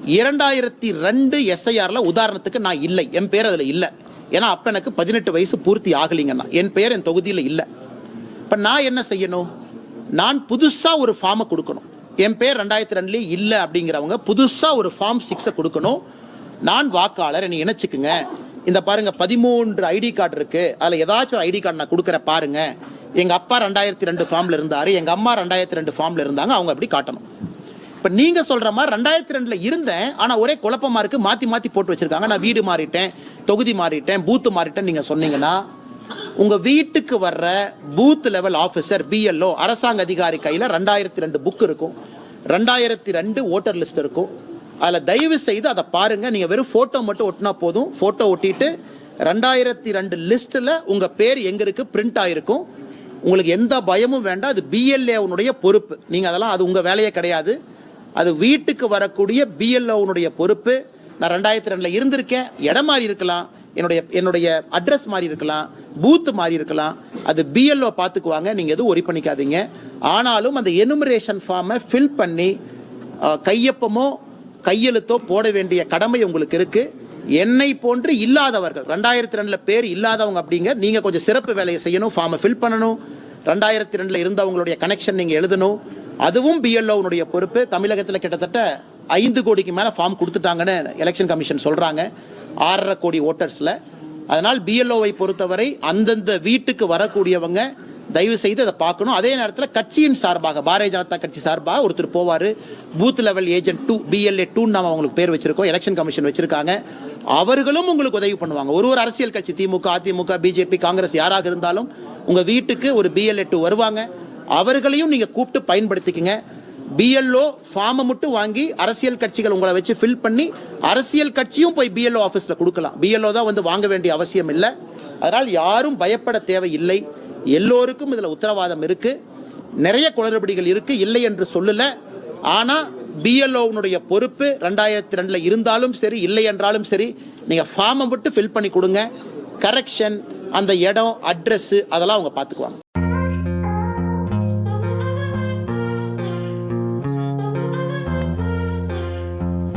2002 எஸ்ஐஆர்ல உதாரணத்துக்கு நான் இல்லை, என் பேர் அதில் இல்லை. ஏன்னா அப்போ எனக்கு 18 வயசு பூர்த்தி ஆகலிங்கன்னா என் பேர் என் தொகுதியில் இல்லை. இப்போ நான் என்ன செய்யணும்? நான் புதுசாக ஒரு ஃபார்மை கொடுக்கணும். என் பேர் 2002 இல்லை அப்படிங்கிறவங்க புதுசாக ஒரு ஃபார்ம் 6 கொடுக்கணும். நான் வாக்காளர், என்னை இணைச்சிக்குங்க. இந்த பாருங்க 13 ஐடி கார்டு இருக்கு, அதில் ஏதாச்சும் ஐடி கார்டு நான் கொடுக்குறேன் பாருங்க. எங்கள் அப்பா 2002 ஃபார்மில் இருந்தார், எங்கள் அம்மா 2002 ஃபார்மில் இருந்தாங்க, அவங்க அப்படி காட்டணும். இப்போ நீங்கள் சொல்கிற மாதிரி 2002 இருந்தேன், ஆனால் ஒரே குழப்பமாக இருக்குது, மாற்றி மாற்றி போட்டு வச்சுருக்காங்க. நான் வீடு மாறிட்டேன், தொகுதி மாறிட்டேன், பூத்து மாறிட்டேன் நீங்கள் சொன்னீங்கன்னா, உங்கள் வீட்டுக்கு வர்ற பூத் லெவல் ஆஃபீஸர் பிஎல்ஓ அரசாங்க அதிகாரி கையில் 2002 புக் இருக்கும், 2002 ஓட்டர் லிஸ்ட் இருக்கும். அதில் தயவு செய்து அதை பாருங்கள். நீங்கள் வெறும் ஃபோட்டோ மட்டும் ஒட்டினா போதும். ஃபோட்டோ ஒட்டிட்டு 2002 லிஸ்ட்டில் உங்கள் பேர் எங்கே இருக்குது பிரிண்ட் ஆகிருக்கும். உங்களுக்கு எந்த பயமும் வேண்டாம், அது பிஎல்ஏவுடைய பொறுப்பு. நீங்கள் அதெல்லாம் அது உங்கள் வேலையே கிடையாது. அது வீட்டுக்கு வரக்கூடிய பிஎல்ஓவுடைய பொறுப்பு. நான் 2002 இருந்திருக்கேன், இடம் மாறி இருக்கலாம், என்னுடைய அட்ரஸ் மாறி இருக்கலாம், பூத்து மாறி இருக்கலாம், அது பிஎல்ஓ பார்த்துக்குவாங்க. நீங்கள் எதுவும் ஒரி பண்ணிக்காதீங்க. ஆனாலும் அந்த எனுமரேஷன் ஃபார்மை ஃபில் பண்ணி கையொப்பமோ கையெழுத்தோ போட வேண்டிய கடமை உங்களுக்கு இருக்குது. என்னை போன்று இல்லாதவர்கள் 2002 பேர் இல்லாதவங்க அப்படிங்க நீங்கள் கொஞ்சம் சிறப்பு வேலையை செய்யணும். ஃபார்மை ஃபில் பண்ணணும். 2002 இருந்தவங்களுடைய கனெக்ஷன் நீங்கள் எழுதணும். அதுவும் பிஎல்ஓனுடைய பொறுப்பு. தமிழகத்தில் கிட்டத்தட்ட 5 கோடிக்கு மேலே ஃபார்ம் கொடுத்துட்டாங்கன்னு எலெக்ஷன் கமிஷன் சொல்கிறாங்க, 6.5 கோடி ஓட்டர்ஸில். அதனால் பிஎல்ஓவை பொறுத்தவரை அந்தந்த வீட்டுக்கு வரக்கூடியவங்க தயவு செய்து அதை பார்க்கணும். அதே நேரத்தில் கட்சியின் சார்பாக பாரதிய ஜனதா கட்சி சார்பாக ஒருத்தர் போவார், பூத் லெவல் ஏஜென்ட் 2 BLA 2 நம்ம அவங்களுக்கு பேர் வச்சிருக்கோம், எலெக்ஷன் கமிஷன் வச்சிருக்காங்க. அவர்களும் உங்களுக்கு உதவி பண்ணுவாங்க. ஒரு அரசியல் கட்சி திமுக, அதிமுக, பிஜேபி, காங்கிரஸ் யாராக இருந்தாலும் உங்கள் வீட்டுக்கு ஒரு BLA 2 வருவாங்க. அவர்களையும் நீங்கள் கூப்பிட்டு பயன்படுத்திக்கங்க. பிஎல்ஓ ஃபார்மை மட்டும் வாங்கி அரசியல் கட்சிகள் உங்களை வச்சு ஃபில் பண்ணி அரசியல் கட்சியும் போய் பிஎல்ஓ ஆஃபீஸில் கொடுக்கலாம். பிஎல்ஓ தான் வந்து வாங்க வேண்டிய அவசியம் இல்லை. அதனால் யாரும் பயப்பட தேவையில்லை. எல்லோருக்கும் இதில் உத்தரவாதம் இருக்குது. நிறைய குளறுபடிகள் இருக்குது, இல்லை என்று சொல்லலை. ஆனால் பிஎல்ஓனுடைய பொறுப்பு 2002 இருந்தாலும் சரி, இல்லை என்றாலும் சரி, நீங்கள் ஃபார்மை மட்டும் ஃபில் பண்ணி கொடுங்க. கரெக்ஷன், அந்த இடம், அட்ரஸ் அதெல்லாம் அவங்க பார்த்துக்குவாங்க.